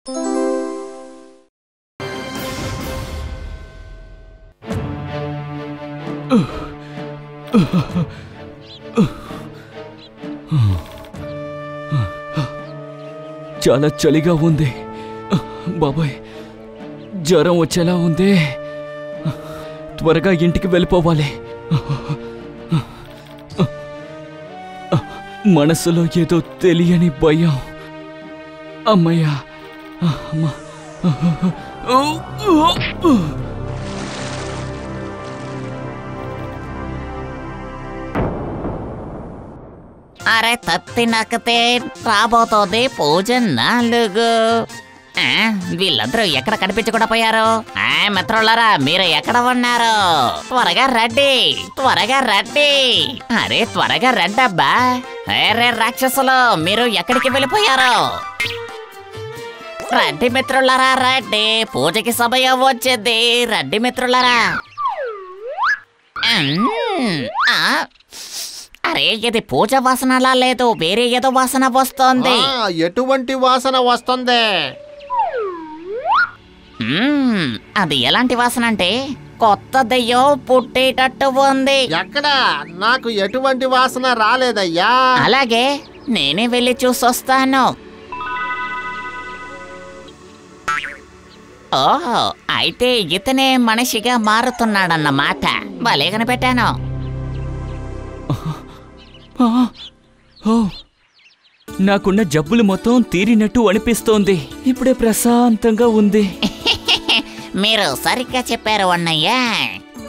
చాలా చలిగా ఉంది బాబాయ్, జ్వరం వచ్చేలా ఉంది. త్వరగా ఇంటికి వెళ్ళిపోవాలి. మనసులో ఏదో తెలియని భయం. అమ్మయ్యా, అరే తత్తి నక్కతే రాబోతోంది పూజ 4. వీళ్ళందరూ ఎక్కడ కనిపించకుండా పోయారు? మిత్రులారా, మీరు ఎక్కడ ఉన్నారు? త్వరగా రండి, త్వరగా రండి. అరే త్వరగా రండబ్బా. అరే రాక్షసులు, మీరు ఎక్కడికి వెళ్ళిపోయారు? రండి మిత్రులారా, రండి. పూజకి సమయం వచ్చింది. రండి మిత్రులారా. అరే ఇది పూజ వాసనలా లేదు, వేరే ఏదో వాసన వస్తోంది. ఎటువంటి వాసన వస్తుంది? అది ఎలాంటి వాసన అంటే కొత్త దెయ్యం పుట్టేటట్టు ఉంది. ఎక్కడ? నాకు ఎటువంటి వాసన రాలేదయ్యా. అలాగే నేనే వెళ్ళి చూసొస్తాను. ఓహో, అయితే ఇతనే మనిషిగా మారుతున్నాడన్నమాట. భలే కనిపెట్టాను. నాకున్న జబ్బులు మొత్తం తీరినట్టు అనిపిస్తోంది. ఇప్పుడే ప్రశాంతంగా ఉంది. మీరు సరిగ్గా చెప్పారు అన్నయ్య.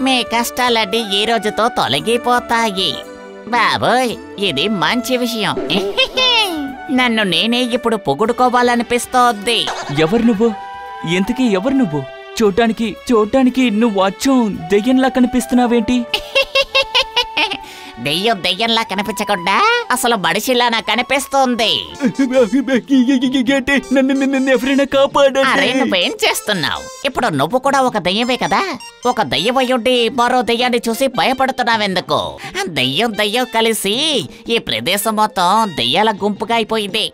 మీ కష్టాలన్నీ ఈ రోజుతో తొలగిపోతాయి. బాబోయ్, ఇది మంచి విషయం. నన్ను నేనే ఇప్పుడు పొగుడుకోవాలనిపిస్తోంది. ఎవరు నువ్వు? ఎంతకీ ఎవరు నువ్వు? చూడ్డానికి నువ్వు అచ్చం దెయ్యంలా కనిపిస్తున్నావేంటి? దెయ్యంలా కనిపించకుండా అసలు మనిషిలా నాకు కనిపిస్తోంది. అరే నువ్వేం చేస్తున్నావు? ఇప్పుడు నువ్వు కూడా ఒక దెయ్యమే కదా. ఒక దెయ్యమయ్యుండి మరో దెయ్యాన్ని చూసి భయపడుతున్నావెందుకు? దెయ్యం కలిసి ఈ ప్రదేశం మొత్తం దెయ్యాల గుంపుగా అయిపోయింది.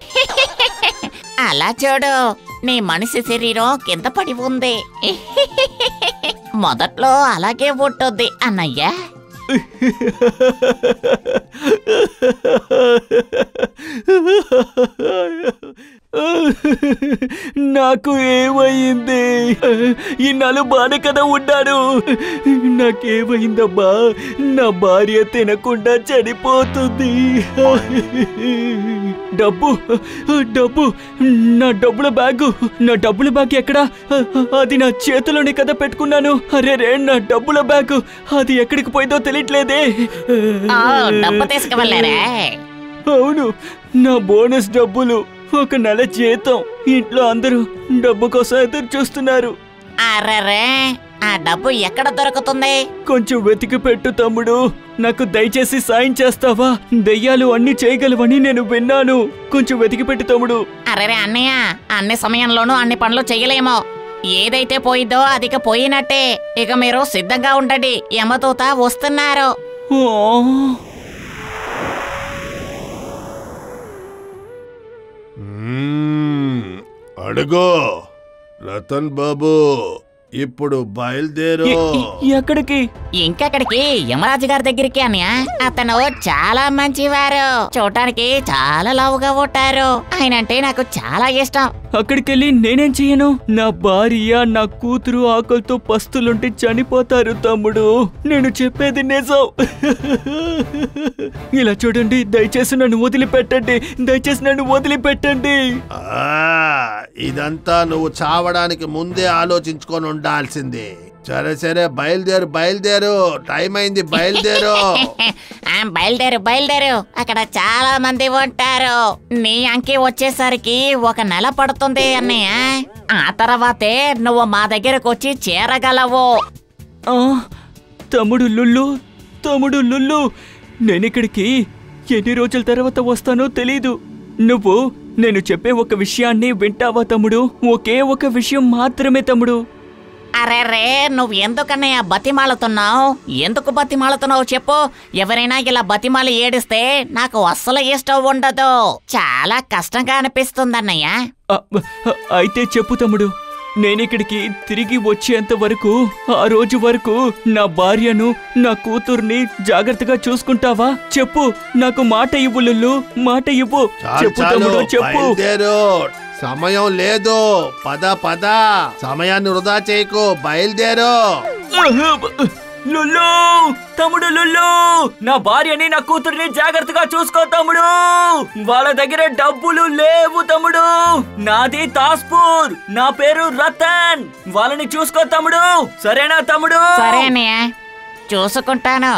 అలా చూడు, నీ మనిషి శరీరం కింద పడి ఉంది. మొదట్లో అలాగే ఉంటుంది అన్నయ్య. నాకు ఏమైంది? ఇన్నాళ్ళు బానే కదా ఉన్నాడు. నాకేమైందమ్మా? నా భార్య తినకుండా చనిపోతుంది. డబ్బు, నా డబ్బుల బ్యాగ్ ఎక్కడా? అది నా చేతిలోనే కదా పెట్టుకున్నాను. అరే నా డబ్బుల బ్యాగ్ అది ఎక్కడికి పోయిందో తెలియట్లేదే. డబ్బు తీసుకువెళ్ళారా? అవును, నా బోనస్ డబ్బులు, 1 నెల జీతం. ఇంట్లో అందరూ డబ్బు కోసం ఎదురు చూస్తున్నారు. అరే ఆ డబ్బు ఎక్కడ దొరుకుతుంది? కొంచెం వెతికి పెట్టు తమ్ముడు. నాకు దయచేసి సాయం చేస్తావా? దెయ్యాలు అన్ని చేయగలవని నేను విన్నాను. కొంచెం వెతికి పెట్టు తమ్ముడు. అరే అన్నయ్య, అన్ని సమయంలోనూ అన్ని పనులు చెయ్యలేమో. ఏదైతే పోయిందో అదిక పోయినట్టే. ఇక మీరు సిద్ధంగా ఉండండి, యమదూత వస్తున్నారు. అడుగో రతన్ బాబు, ఇప్పుడు బయలుదేరు. ఎక్కడికి? ఇంకెక్కడికి? యమరాజు గారి దగ్గరికి అన్నయ్య. అతను చాలా మంచివారు. చూడటానికి చాలా లావుగా ఉంటారు. ఆయన అంటే నాకు చాలా ఇష్టం. అక్కడికెళ్ళి నేనేం చెయ్యను? నా భార్య, నా కూతురు ఆకలితో పస్తులుంటే చనిపోతారు తమ్ముడు. నేను చెప్పేది నిజం. ఇలా చూడండి, దయచేసి నన్ను వదిలిపెట్టండి. ఇదంతా నువ్వు చావడానికి ముందే ఆలోచించుకొని ఉండాల్సింది. సరే బయలుదేరు. టైం అయింది, బయలుదేరు. బయలుదేరు. అక్కడ చాలా మంది ఉంటారు. నీ అంకి వచ్చేసరికి 1 నెల పడుతుంది అన్నయ్య. ఆ తర్వాతే నువ్వు మా దగ్గరకు వచ్చి చేరగలవు. తమ్ముడు లుల్లు, నేనిక్కడికి ఎన్ని రోజుల తర్వాత వస్తానో తెలీదు. నువ్వు నేను చెప్పే ఒక విషయాన్ని వింటావా తమ్ముడు? ఒకే ఒక విషయం మాత్రమే తమ్ముడు. అరే రే, నువ్వు ఎందుకన్నయ్య బతిమాలుతున్నావు? ఎందుకు బతిమాలుతున్నావు చెప్పు. ఎవరైనా ఇలా బతిమాలి ఏడిస్తే నాకు అస్సలు ఇష్టం ఉండదు. చాలా కష్టంగా అనిపిస్తుందన్నయ్య. అయితే చెప్పు తమ్ముడు, నేనిక్కడికి తిరిగి వచ్చేంత వరకు ఆ రోజు వరకు నా భార్యను నా కూతుర్ని జాగ్రత్తగా చూసుకుంటావా? చెప్పు, నాకు మాట ఇవ్వు లుల్లు, మాట ఇవ్వు. చెప్పు తమ్ముడు, చెప్పు. సమయం లేదు, పద పద, సమయాన్ని వృధా చేయకు, బయలుదేరు. లుల్లు, తమ్ముడు లుల్లు, నా భార్యని నా కూతుర్ని జాగ్రత్తగా చూసుకో తమ్ముడు. వాళ్ళ దగ్గర డబ్బులు లేవు తమ్ముడు. నాది తాస్పూర్, నా పేరు రతన్. వాళ్ళని చూసుకో తమ్ముడు, సరేనా తమ్ముడు? సరే అన్నయ్య, చూసుకుంటాను.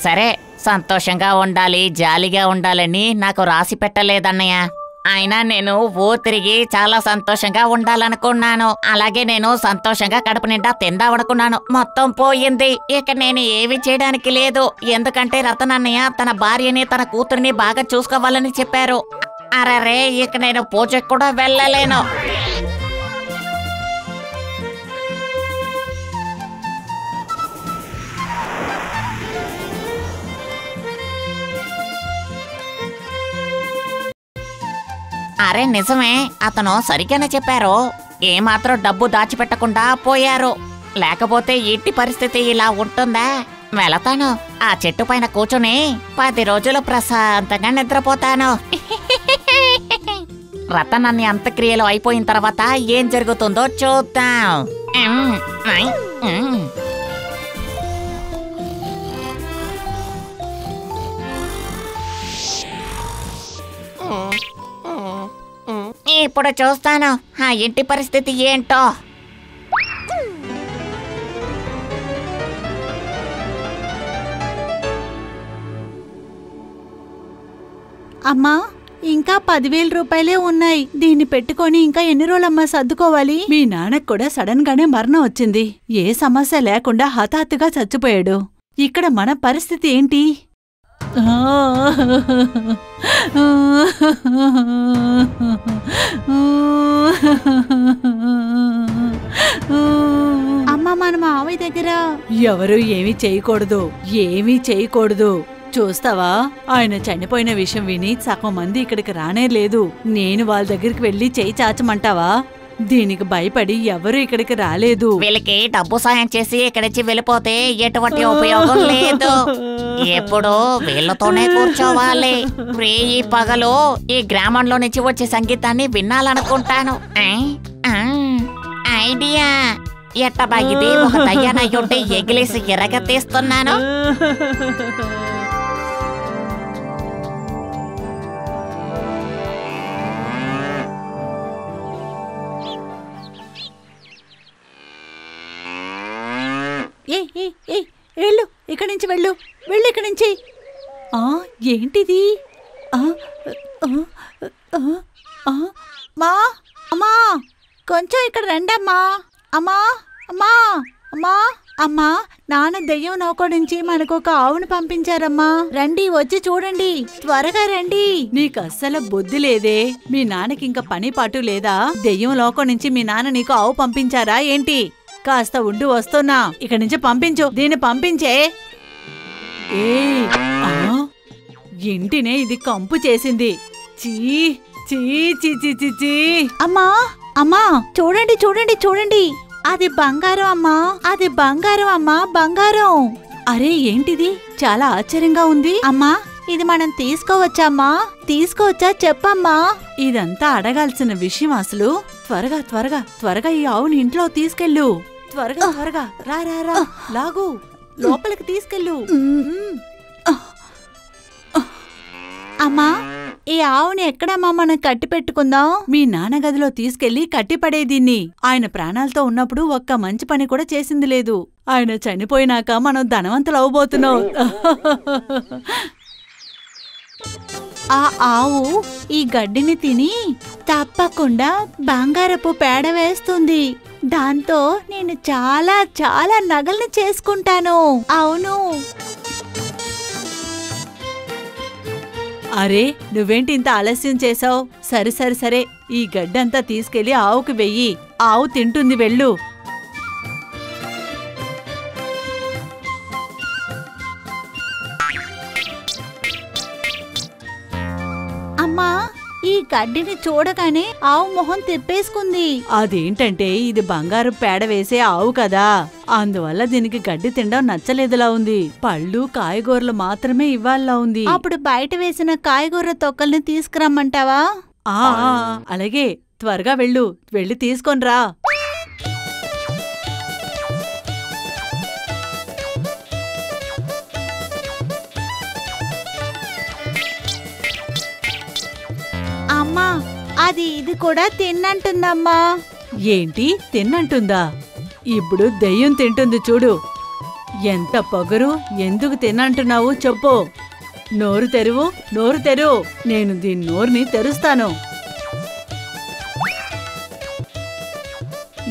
సరే, సంతోషంగా ఉండాలి, జాలీగా ఉండాలని నాకు రాసి పెట్టలేదన్నయ్య. అయినా నేను తిరిగి చాలా సంతోషంగా ఉండాలనుకున్నాను. అలాగే నేను సంతోషంగా కడుపు నిండా తిందామనుకున్నాను. మొత్తం పోయింది. ఇక నేను ఏమి చేయడానికి లేదు. ఎందుకంటే రతన్ అన్నయ్య తన భార్యని తన కూతురిని బాగా చూసుకోవాలని చెప్పారు. అరే, ఇక నేను పూజకు కూడా వెళ్ళలేను. అరే నిజమే, అతను సరిగ్గానే చెప్పారు. ఏమాత్రం డబ్బు దాచిపెట్టకుండా పోయారు. లేకపోతే ఇంటి పరిస్థితి ఇలా ఉంటుందా? వెళతాను, ఆ చెట్టు పైన కూర్చుని 10 రోజులు ప్రశాంతంగా నిద్రపోతాను. రతన్ అన్ని అంత్యక్రియలు అయిపోయిన తర్వాత ఏం జరుగుతుందో చూద్దాం. ఇప్పుడు చూస్తాను ఆ ఇంటి పరిస్థితి ఏంటో. అమ్మా, ఇంకా 10,000 రూపాయలే ఉన్నాయి. దీన్ని పెట్టుకొని ఇంకా ఎన్ని రోజులమ్మా సర్దుకోవాలి? మీ నాన్నకు కూడా సడన్ గానే మరణం వచ్చింది. ఏ సమస్య లేకుండా హఠాత్తుగా చచ్చిపోయాడు. ఇక్కడ మన పరిస్థితి ఏంటి? అమ్మా, మన మావయ్య దగ్గర ఎవరు ఏమీ చేయకూడదు. చూస్తావా, ఆయన చనిపోయిన విషయం విని సగం మంది ఇక్కడికి రానే లేదు. నేను వాళ్ళ దగ్గరికి వెళ్లి చేయి చాచమంటావా? దీనికి భయపడి ఎవరు ఇక్కడికి రాలేదు. వీళ్ళకి డబ్బు సాయం చేసి ఇక్కడి నుంచి వెళ్ళిపోతే ఎటువంటి ఉపయోగం లేదు. ఎప్పుడు వీళ్ళతోనే కూర్చోవాలి. ఈ పగలు ఈ గ్రామంలో నుంచి వచ్చే సంగీతాన్ని వినాలనుకుంటాను. ఐడియా ఎట్టబా, ఇది ఒక దయ్యానయ్యుంటే ఎగిలేసి ఎరగ తీస్తున్నాను. వెళ్ళు, ఇక్కడి నుంచి వెళ్ళు ఇక్కడి నుంచి. ఏంటిది? మా అమ్మా, కొంచెం ఇక్కడ రండమ్మా. అమ్మా, నాన్న దెయ్యం నౌక నుంచి మనకు ఒక ఆవును పంపించారమ్మా. రండి, వచ్చి చూడండి, త్వరగా రండి. నీకు అస్సలు బుద్ధి లేదే? మీ నాన్నకి ఇంకా పని పాటు లేదా? దెయ్యం లోకం నుంచి మీ నాన్న నీకు ఆవు పంపించారా ఏంటి? కాస్త ఉండి వస్తున్నా. ఇక్కడి నుంచి పంపించు, దీన్ని పంపించే. ఇంటినే ఇది కంపు చేసింది. చీ చీ చీ చీ చీ చీ. అమ్మా, చూడండి, అది బంగారం అమ్మా, బంగారం. అరే, ఏంటిది? చాలా ఆశ్చర్యంగా ఉంది. అమ్మా, ఇది మనం తీసుకోవచ్చా చెప్పమ్మా. ఇదంతా అడగాల్సిన విషయం అసలు. త్వరగా ఈ ఆవుని ఇంట్లో తీసుకెళ్ళు. త్వరగా రా, లాగు, లోపలికి తీసుకెళ్ళు. అమ్మా, ఈ ఆవుని ఎక్కడమ్మా మనం కట్టి పెట్టుకుందాం? మీ నాన్న గదిలో తీసుకెళ్లి కట్టిపడే దీన్ని. ఆయన ప్రాణాలతో ఉన్నప్పుడు ఒక్క మంచి పని కూడా చేసింది లేదు. ఆయన చనిపోయినాక మనం ధనవంతులు అవబోతున్నాం. ఆ ఆవు ఈ గడ్డిని తిని తప్పకుండా బంగారపు పేడ వేస్తుంది. దాంతో నేను చాలా చాలా నగల్ని చేసుకుంటాను. అవును. అరే, నువ్వేంటి ఇంత ఆలస్యం చేసావు? సరే, ఈ గడ్డంతా తీసుకెళ్లి ఆవుకి వెయ్యి. ఆవు తింటుంది, వెళ్ళు. గడ్డిని చూడగానే ఆవు మొహం తిప్పేసుకుంది. అదేంటంటే ఇది బంగారు పేడ వేసే ఆవు కదా, అందువల్ల దీనికి గడ్డి తినడం నచ్చలేదులా ఉంది. పళ్ళు కాయగూరలు మాత్రమే ఇవ్వాలా ఉంది. అప్పుడు బయట వేసిన కాయగూర తొక్కల్ని తీసుకురమ్మంటావా? అలాగే, త్వరగా వెళ్ళి తీసుకొనిరా. అమ్మా, అది ఇది కూడా తిన్నంటుందమ్మా. ఏంటి తిన్నంటుందా? ఇప్పుడు దెయ్యం తింటుంది చూడు. ఎంత పొగరు! ఎందుకు తిన్నంటున్నావు చెప్పు. నోరు తెరువు, నోరు తెరువు. నేను దీని నోరుని తెరుస్తాను.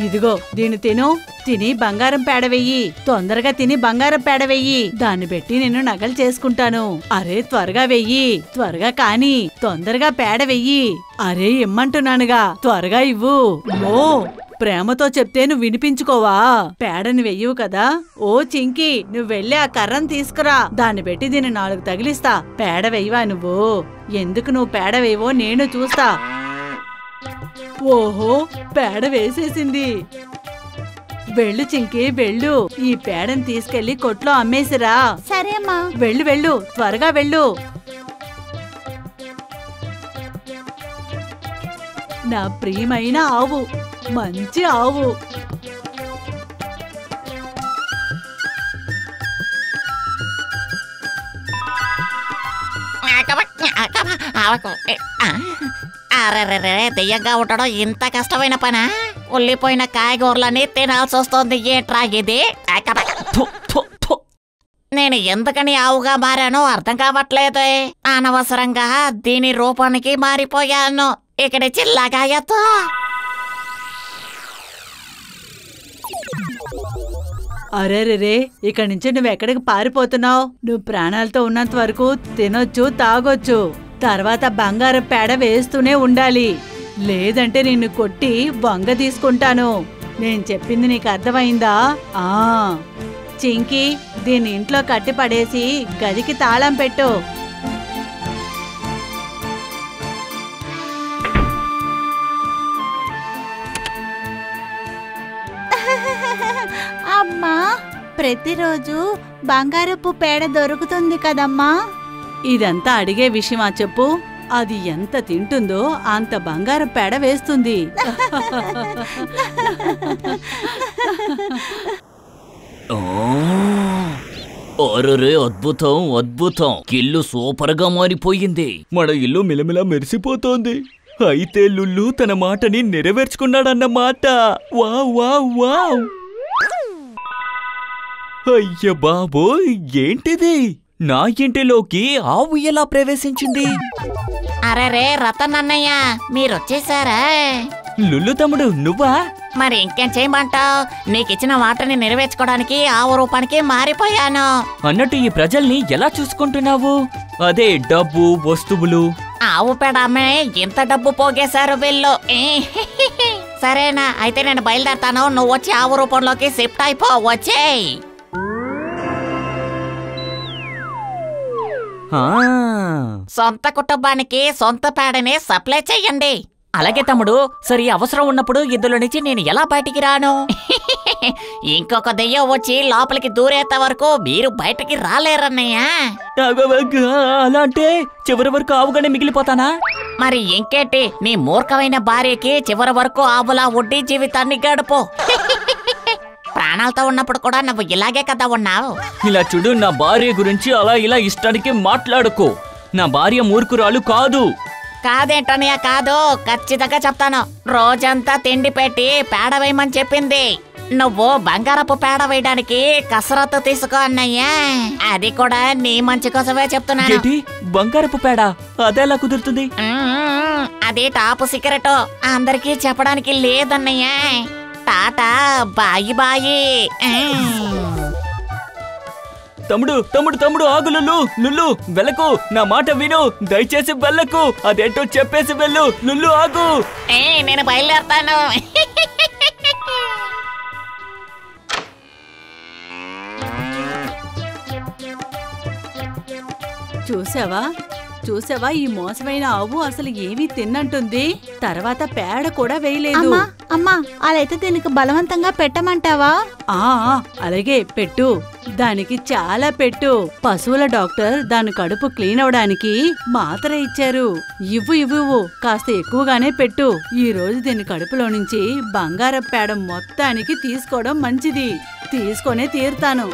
ఇదిగో దీన్ని తిని బంగారం పేడ వెయ్యి. తొందరగా తిని బంగారం పేడ వెయ్యి. దాన్ని పెట్టి నేను నగలు చేసుకుంటాను. అరే త్వరగా వెయ్యి, త్వరగా కాని, తొందరగా పేడ వెయ్యి. అరే ఇమ్మంటున్నానుగా, త్వరగా ఇవ్వు. ఓ ప్రేమతో చెప్తే నువ్వు వినిపించుకోవా? పేడని వెయ్యవు కదా. ఓ చింకి, నువ్వెళ్ళి ఆ కర్రను తీసుకురా. దాన్ని పెట్టి దీన్ని 4 తగిలిస్తా. పేడ వెయ్యవా నువ్వు? ఎందుకు నువ్వు పేడ వేయవో నేను చూస్తా. ఓహో, పేడ వేసేసింది. వెళ్ళు చింకి, వెళ్ళు. ఈ పేడని తీసుకెళ్లి కొట్లో అమ్మేసిరా. సరే అమ్మా. వెళ్ళు, త్వరగా వెళ్ళు. నా ప్రియమైన ఆవు, మంచి ఆవు. అరెరెరే, దెయ్యంగా ఉండడం ఇంత కష్టమైన పనా? ఉల్లిపోయిన కాయగూరలన్నీ తినాల్సి వస్తుంది. ఏట్రా ఇది? నేను ఎందుకని ఆవుగా మారానో అర్థం కావట్లేదు. అనవసరంగా దీని రూపానికి మారిపోయాను. ఇక్కడ చిల్లగాయతో అరేరే, ఇక్కడి నుంచి నువ్వెక్కడికి పారిపోతున్నావు? నువ్వు ప్రాణాలతో ఉన్నంత వరకు తినొచ్చు, తాగొచ్చు. తర్వాత బంగారం పేడ వేస్తూనే ఉండాలి. లేదంటే నిన్ను కొట్టి వంగ తీసుకుంటాను. నేను చెప్పింది నీకు అర్థమైందా? చింకి, దీన్ని ఇంట్లో కట్టి పడేసి గదికి తాళం పెట్టు. అమ్మా, ప్రతిరోజు బంగారపు పేడ దొరుకుతుంది కదమ్మా. ఇదంతా అడిగే విషయమా చెప్పు? అది ఎంత తింటుందో అంత బంగారం పేడ వేస్తుంది. అరే అద్భుతం, అద్భుతం. ఇల్లు సూపర్ గా మారిపోయింది. మన ఇల్లు మిలమిలా మెరిసిపోతోంది. అయితే లుల్లు తన మాటని నెరవేర్చుకున్నాడన్నమాట. Wow wow wow. అయ్య బాబోయ్, ఏంటిది? నా ఇంటిలోకి ఆవు ఎలా ప్రవేశించింది? అరే రతన్ అన్నయ్య, మీరొచ్చేసారా? లుల్లు తమ్ముడు, నువ్వా? మరి ఇంకేం చేయమంటావు? నీకిచ్చిన మాటని నెరవేర్చుకోవడానికి ఆవు రూపానికి మారిపోయాను. అన్నట్టు ఈ ప్రజల్ని ఎలా చూసుకుంటున్నావు? అదే డబ్బు, వస్తువులు. ఆవు పేడ అమ్మే ఎంత డబ్బు పోగేశారు వీళ్ళు. సరేనా, అయితే నేను బయలుదేరతాను. నువ్వు వచ్చి ఆవు రూపంలోకి షిఫ్ట్ అయిపో. వచ్చేయ్. సొంత కుటుంబానికి సొంత పేడని సప్లై చెయ్యండి. అలాగే తమ్ముడు. సరే, అవసరం ఉన్నప్పుడు ఇందులో నుంచి నేను ఎలా బయటికి రాను? ఇంకొక దెయ్యం వచ్చి లోపలికి దూరేంత వరకు మీరు బయటికి రాలేరన్నయ్య. అలా అంటే చివరి వరకు ఆవుగానే మిగిలిపోతానా? మరి ఇంకేంటి, నీ మూర్ఖమైన భార్యకి చివరి వరకు ఆవులా వడ్డీ జీవితాన్ని గడుపు. ప్రాణాలతో ఉన్నప్పుడు కూడా నువ్వు ఇలాగే కదా ఉన్నావు. ఇలా చూడు, నా భార్య గురించి అలా ఇలా ఇష్టానికి మాట్లాడుకో. నా భార్య మూర్ఖురాలు కాదు. కాదేంటనయ్య, కాదు. ఖచ్చితంగా చెప్తాను. రోజంతా తిండి పెట్టి పేడ వేయమని చెప్పింది. నువ్వు బంగారపు పేడ వేయడానికి కసరత్తు తీసుకో అన్నయ్యా. అది కూడా నీ మంచి కోసమే చెప్తున్నాను. బంగారపు పేడ అదెలా కుదురుతుంది? అది టాప్ సీక్రెట్, అందరికీ చెప్పడానికి లేదన్నయ్యా. టాటా, బాయి బాయి. తమ్ముడు తమ్ముడు తమ్ముడు ఆగు. లుల్లు లుల్లు వెళ్ళకు. నా మాట విను, దయచేసి వెళ్ళకు. అదేంటో చెప్పేసి వెళ్ళు. లుల్లు ఆగు. నేను బయలుదేరతాను. చూసావా, చూసావా ఈ మోసమైన ఆవు అసలు ఏమీ తిన్నంటుంది. తర్వాత పేడ కూడా వేయలేదు. అమ్మా అలా అయితే దీనికి బలవంతంగా పెట్టమంటావా? ఆ అలాగే పెట్టు, దానికి చాలా పెట్టు. పశువుల డాక్టర్ దాని కడుపు క్లీన్ అవడానికి మాత్ర ఇచ్చారు. ఇవ్వు కాస్త ఎక్కువగానే పెట్టు. ఈ రోజు దీని కడుపులో నుంచి బంగారపు పేడ మొత్తానికి తీసుకోవడం మంచిది. తీసుకొనే తీరుతాను.